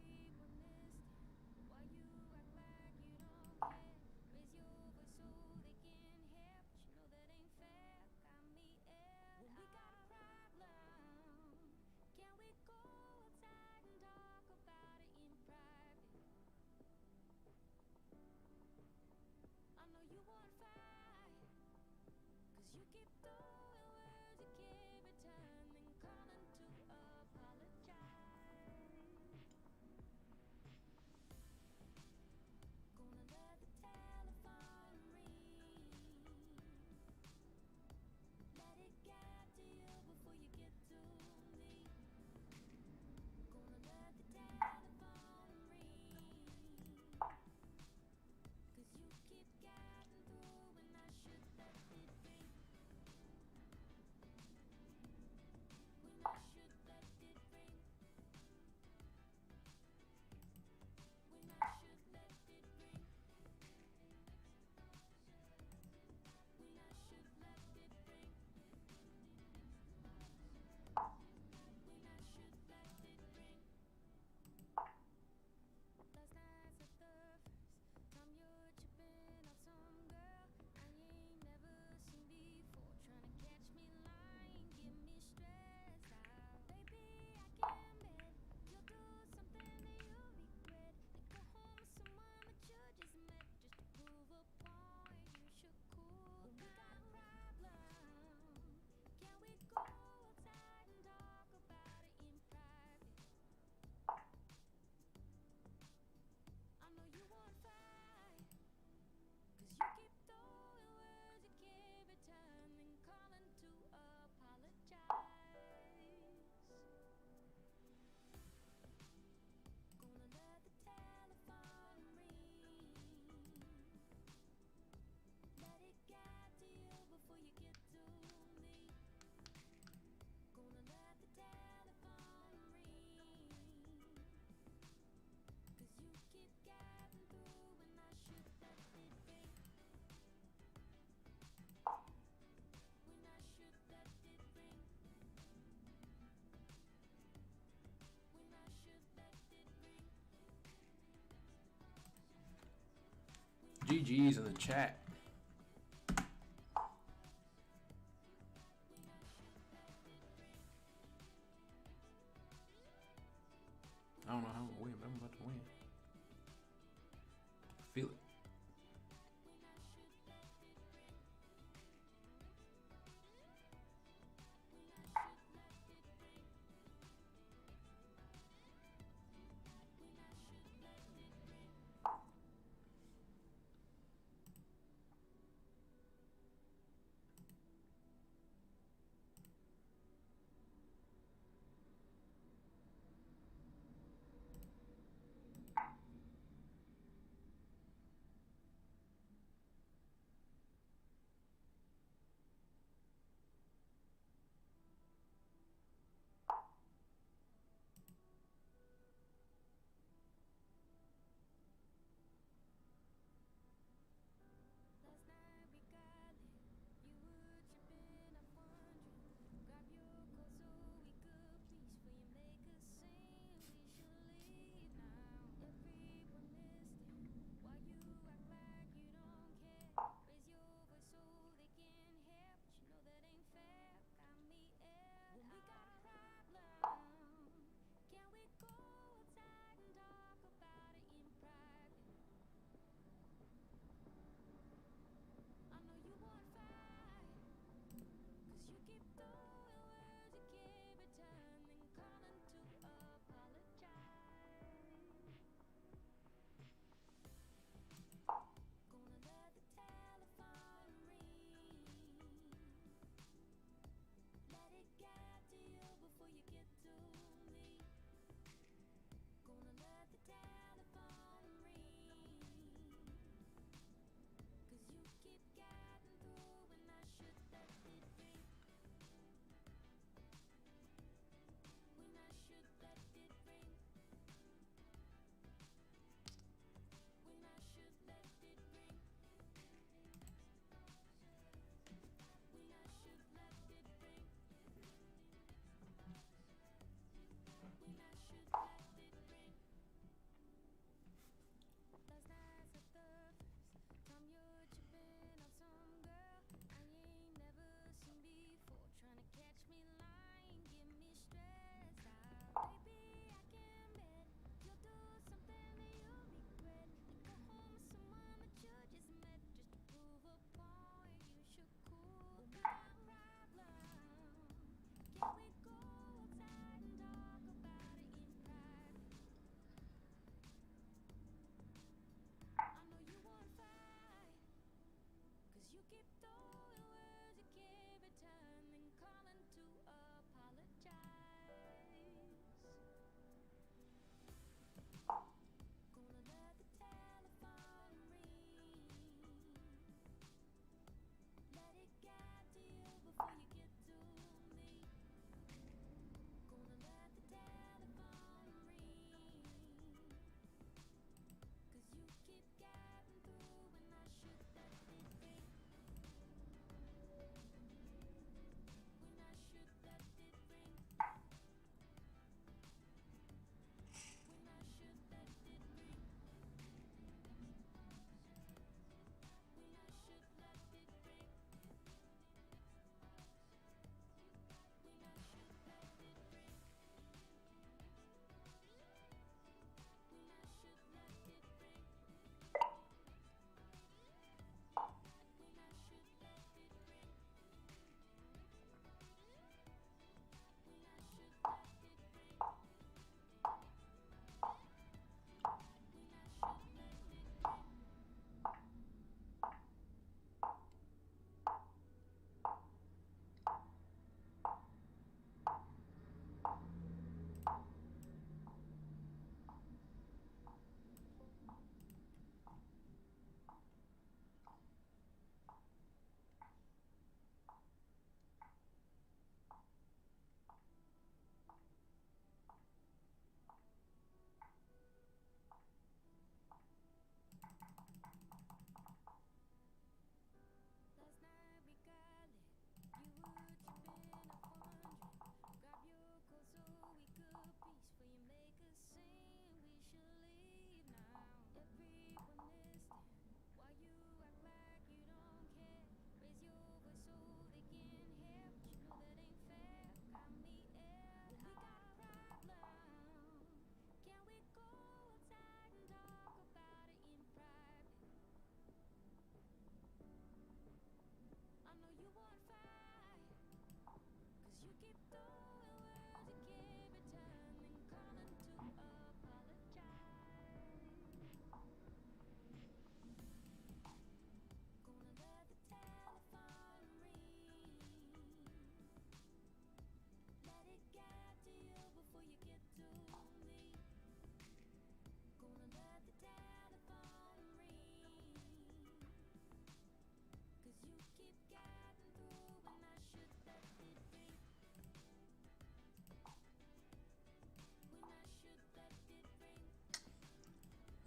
3 G's in the chat. I don't know how I'm gonna win, but I'm about to win. I feel it.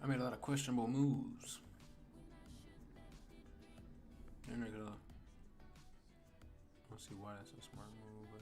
I made a lot of questionable moves. And nigga, I don't see why that's a smart move, but.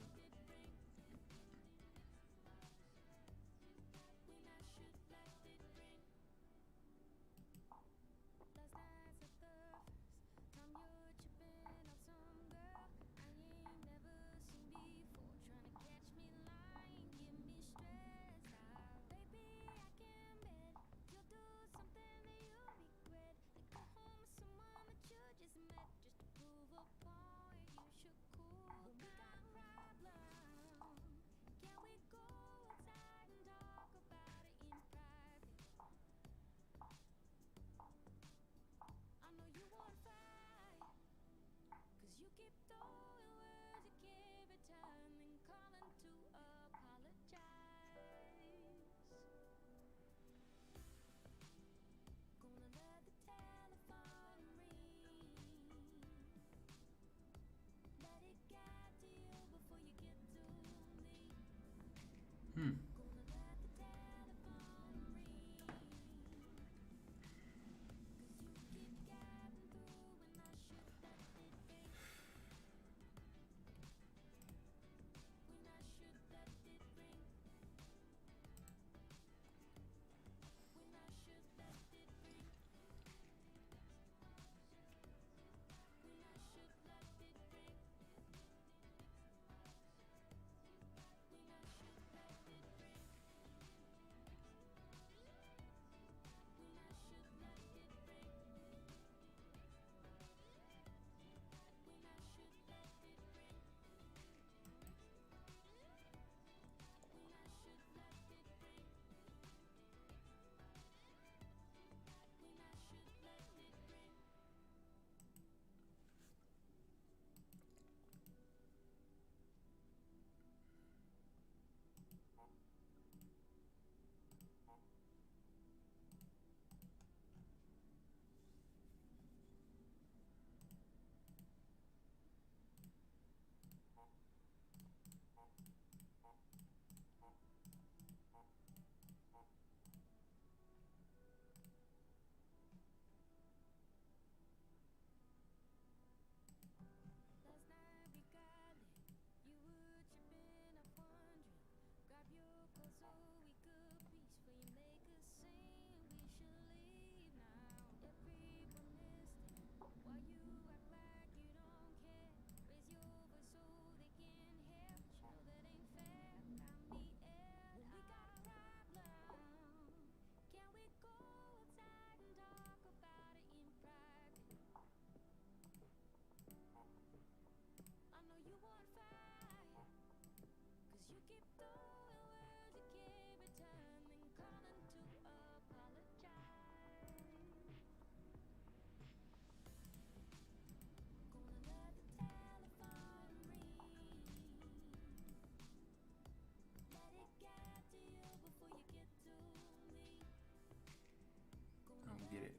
Get it.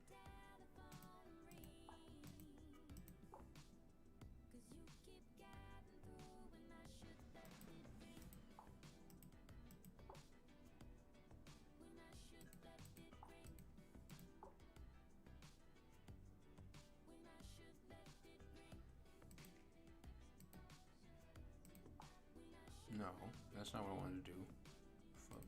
No, that's not what I wanted to do. Fuck.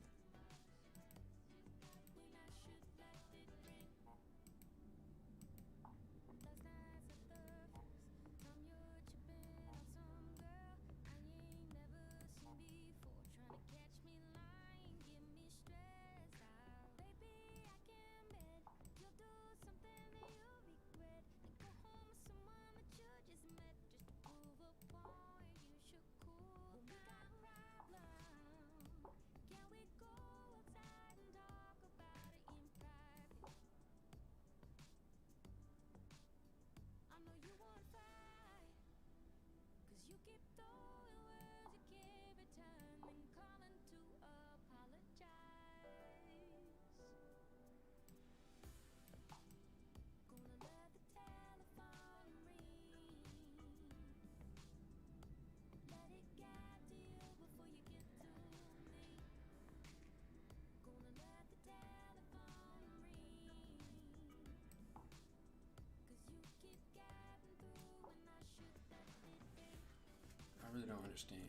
really don't understand.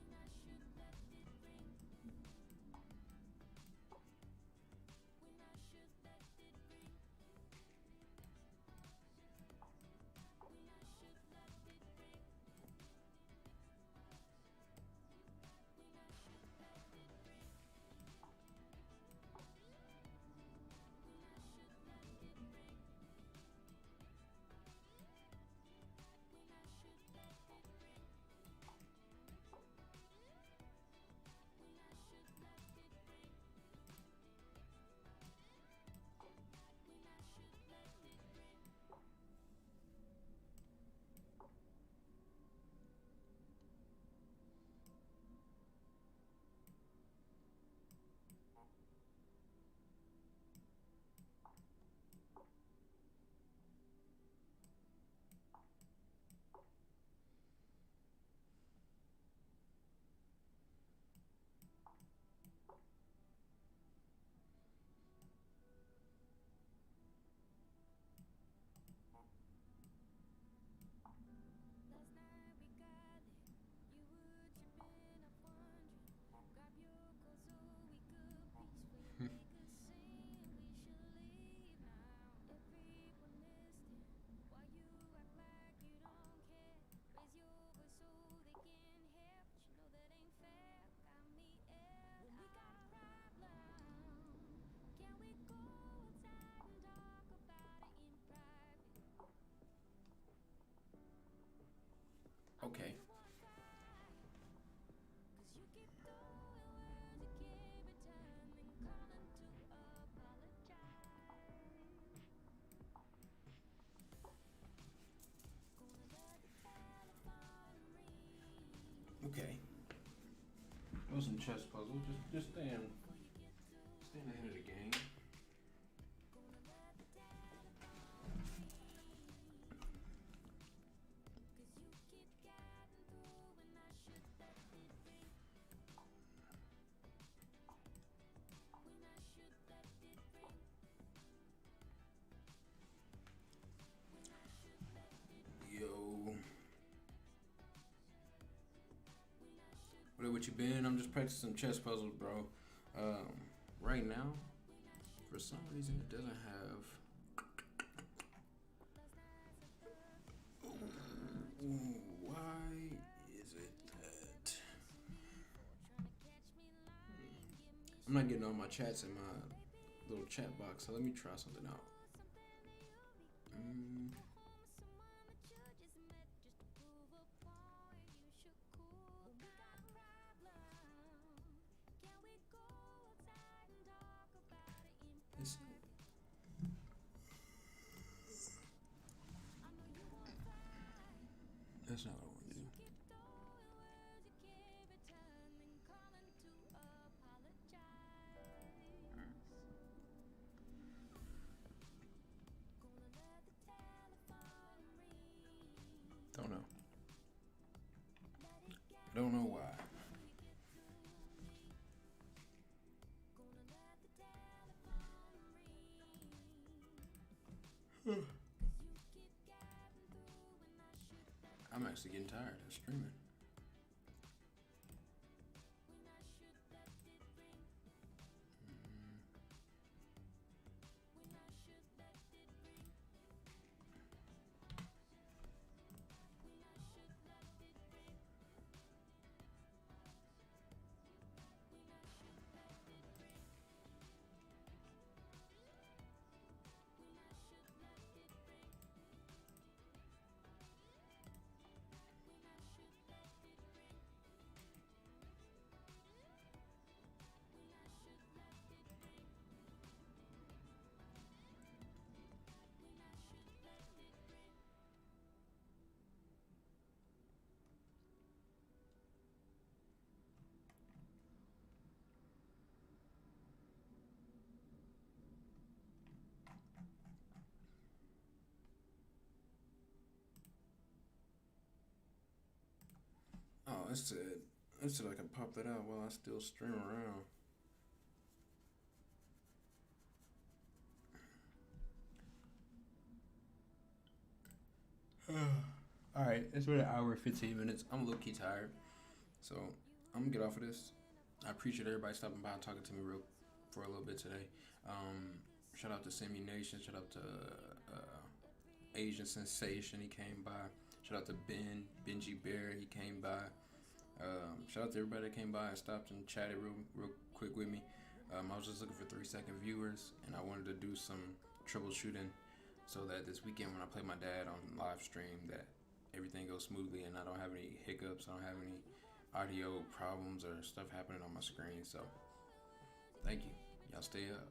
Last night we got lit. You were tripping off wondering. Grab your coat so we could peacefully make a scene. We should leave now. Everyone listening. While you act like you don't care. Raise your voice so they can hear. But you know that ain't fair. Got me ill. When we got a problem, can we go outside and talk about it in private? Okay. Cause you keep throwing words you can't return, then calling to apologize. Gonna let the telephone ring Okay. It was some chess puzzle. Just staying before you get to ahead of the game. gonna let the telephone ring. Cause you keep getting through when I should let it ring. When I should let it ring. When I should let it ring. Yo. When I should Where you been? I'm just practicing chess puzzles, bro. Right now, for some reason, it doesn't have. Why is it that tryna catch me lying, give me I'm not getting all my chats in my little chat box? So let me try something out. something that you'll be Mm, home with someone that you just met just to prove a point. You should cool. We got a problem. Can we go outside and talk about it in this, private? I know you won't fight. that's not what I want to do. Keep throwing words you can't return, then calling to apologize. Gonna let the telephone ring. Don't know. Let it get Don't know why. before you get to me. Gonna let the telephone ring. 'Cause you keep getting through when I should let I'm actually getting tired of streaming. when I should let it ring. When I should let it ring. When I should let it ring. When I should let it ring. When I should let it ring. When I should let it ring. When I should let it ring. When I should let it ring. Oh, it said I can pop that out while I still stream around. All right, it's been an hour and 15 minutes. I'm low key tired, so I'm gonna get off of this. I appreciate everybody stopping by and talking to me for a little bit today. Shout out to Semi Nation. Shout out to Asian Sensation. He came by. Shout out to Benji Bear. He came by. Shout out to everybody that came by and stopped and chatted real quick with me. I was just looking for 3-second viewers, and I wanted to do some troubleshooting so that this weekend when I play my dad on live stream, that everything goes smoothly and I don't have any hiccups. I don't have any audio problems or stuff happening on my screen. So, thank you. Y'all stay up.